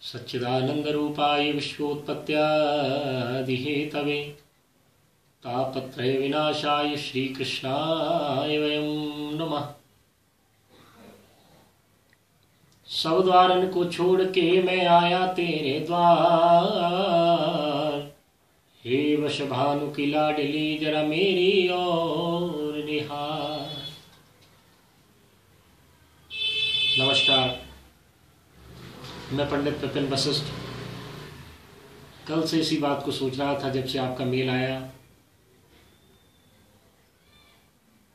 सच्चिदानंदरूपाय विश्वोत्पत्त्यादिहेतवे तापत्रय विनाशाय श्रीकृष्णाय वयं नमः। सब द्वारन को छोड़ के मैं आया तेरे द्वार, हे वशभानु की लाडली जरा मेरी ओर निहार। नमस्कार, मैं पंडित विपिन वशिष्ठ कल से इसी बात को सोच रहा था जब से आपका मेल आया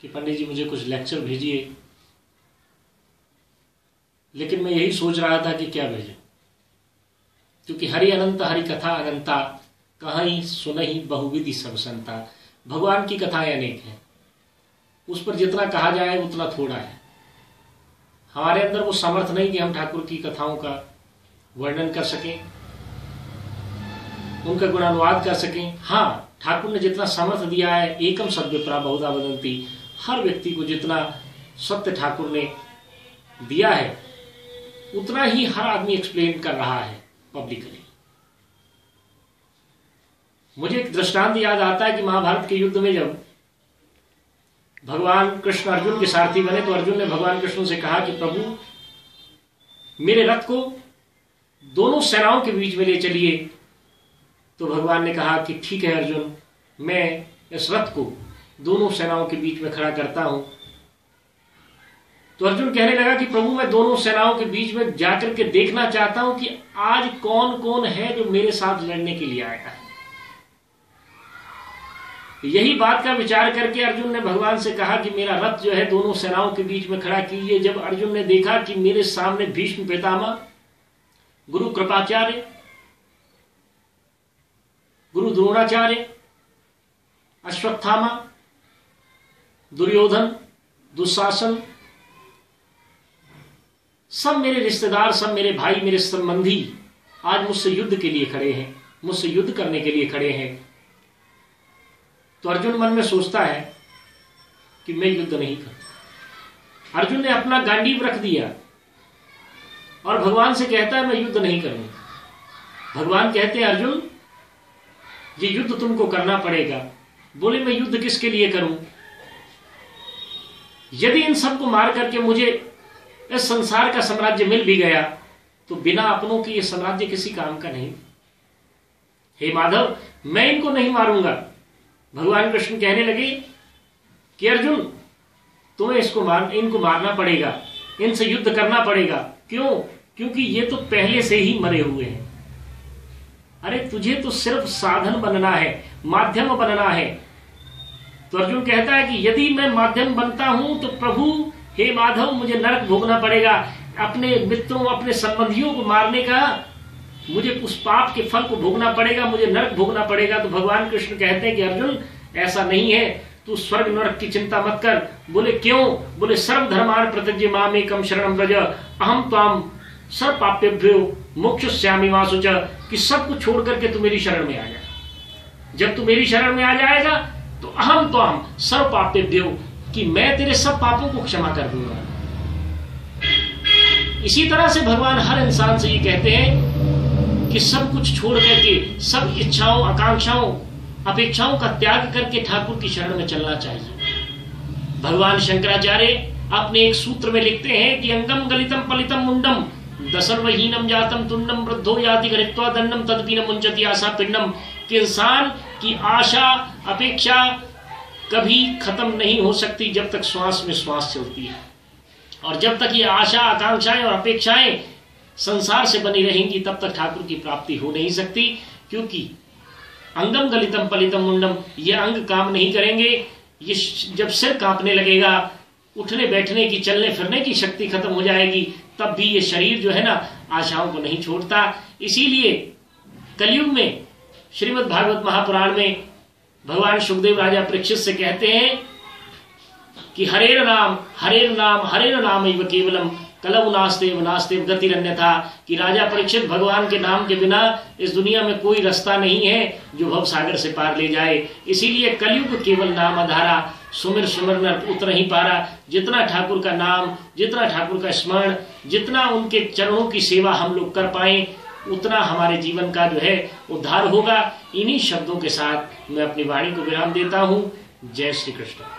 कि पंडित जी मुझे कुछ लेक्चर भेजिए, लेकिन मैं यही सोच रहा था कि क्या भेजें, क्योंकि हरि अनंत हरि कथा अनंता कहीं सुनहि बहुविधि सब संता। भगवान की कथाएं अनेक हैं, उस पर जितना कहा जाए उतना थोड़ा है। हमारे अंदर वो सामर्थ्य नहीं कि हम ठाकुर की कथाओं का वर्णन कर सकें, उनका गुणानुवाद कर सकें। हाँ, ठाकुर ने जितना सामर्थ्य दिया है, एकम सद्विप्रा बहुधा वदन्ति, हर व्यक्ति को जितना सत्य ठाकुर ने दिया है उतना ही हर आदमी एक्सप्लेन कर रहा है पब्लिकली। मुझे एक दृष्टांत याद आता है कि महाभारत के युद्ध में जब भगवान कृष्ण अर्जुन के सारथी बने तो अर्जुन ने भगवान कृष्ण से कहा कि प्रभु मेरे रथ को दोनों सेनाओं के बीच में ले चलिए। तो भगवान ने कहा कि ठीक है अर्जुन, मैं इस रथ को दोनों सेनाओं के बीच में खड़ा करता हूं। तो अर्जुन कहने लगा कि प्रभु मैं दोनों सेनाओं के बीच में जाकर के देखना चाहता हूं कि आज कौन कौन है जो मेरे साथ लड़ने के लिए आया है। यही बात का विचार करके अर्जुन ने भगवान से कहा कि मेरा रथ जो है दोनों सेनाओं के बीच में खड़ा कीजिए। जब अर्जुन ने देखा कि मेरे सामने भीष्म पितामह, गुरु कृपाचार्य, गुरु द्रोणाचार्य, अश्वत्थामा, दुर्योधन, दुशासन, सब मेरे रिश्तेदार, सब मेरे भाई, मेरे संबंधी आज मुझसे युद्ध के लिए खड़े हैं, मुझसे युद्ध करने के लिए खड़े हैं। तो अर्जुन मन में सोचता है कि मैं युद्ध नहीं करूं। अर्जुन ने अपना गांडीव रख दिया और भगवान से कहता है मैं युद्ध नहीं करूंगा। भगवान कहते हैं अर्जुन ये युद्ध तुमको करना पड़ेगा। बोले मैं युद्ध किसके लिए करूं? यदि इन सबको मार करके मुझे इस संसार का साम्राज्य मिल भी गया तो बिना अपनों की यह साम्राज्य किसी काम का नहीं। हे माधव, मैं इनको नहीं मारूंगा। भगवान कृष्ण कहने लगे कि अर्जुन तुम्हें इनको मारना पड़ेगा, इनसे युद्ध करना पड़ेगा। क्यों? क्योंकि ये तो पहले से ही मरे हुए हैं। अरे तुझे तो सिर्फ साधन बनना है, माध्यम बनना है। तो अर्जुन कहता है कि यदि मैं माध्यम बनता हूं तो प्रभु हे माधव मुझे नरक भोगना पड़ेगा, अपने मित्रों अपने संबंधियों को मारने का मुझे उस पाप के फल को भोगना पड़ेगा, मुझे नरक भोगना पड़ेगा। तो भगवान कृष्ण कहते हैं कि अर्जुन ऐसा नहीं है, तू स्वर्ग नरक की चिंता मत कर। बोले क्यों? बोले सर्व धर्मान प्रत्यज्य मामेकम शरणं व्रज अहम त्वाम सर्व पापेभ्यो मोक्षयिष्यामि मा शुच, कि सब कुछ छोड़ करके तू मेरी शरण में आ जा। जब तू मेरी शरण में आ जाएगा तो अहम त्वाम सर्व पापेभ्यो, कि मैं तेरे सब पापों को क्षमा कर दूंगा। इसी तरह से भगवान हर इंसान से ये कहते हैं कि सब कुछ छोड़ करके, सब इच्छाओं, आकांक्षाओं, अपेक्षाओं का त्याग करके ठाकुर की शरण में चलना चाहिए। भगवान शंकराचार्य अपने एक सूत्र में लिखते हैं कि अंगम गलितम पलितम मुंडम दसर्वहीनम जातम तुंडम वृद्धो याति गृहीत्वा दंडम तदपीनम मुंचति आशा पिंडम, कि इंसान की आशा अपेक्षा कभी खत्म नहीं हो सकती जब तक श्वास में श्वास चलती है। और जब तक ये आशा, आकांक्षाएं और अपेक्षाएं संसार से बनी रहेंगी तब तक ठाकुर की प्राप्ति हो नहीं सकती। क्योंकि अंगम गलितम पलितम मुंडम, ये अंग काम नहीं करेंगे। ये जब सिर कांपने लगेगा, उठने बैठने की, चलने फिरने की शक्ति खत्म हो जाएगी, तब भी ये शरीर जो है ना आशाओं को नहीं छोड़ता। इसीलिए कलयुग में श्रीमद् भागवत महापुराण में भगवान सुखदेव राजा परीक्षित से कहते हैं कि हरेर नाम हरेर नाम एव केवलम कलौ नास्तेव नास्तेव गतिरन्यथा, कि राजा परीक्षित भगवान के नाम के बिना इस दुनिया में कोई रास्ता नहीं है जो भव सागर से पार ले जाए। इसीलिए कलयुग केवल नाम आधारा, सुमिर सुमिर नर उतर ही पारा। जितना ठाकुर का नाम, जितना ठाकुर का स्मरण, जितना उनके चरणों की सेवा हम लोग कर पाए, उतना हमारे जीवन का जो है उद्धार होगा। इन्हीं शब्दों के साथ मैं अपनी वाणी को विराम देता हूँ। जय श्री कृष्ण।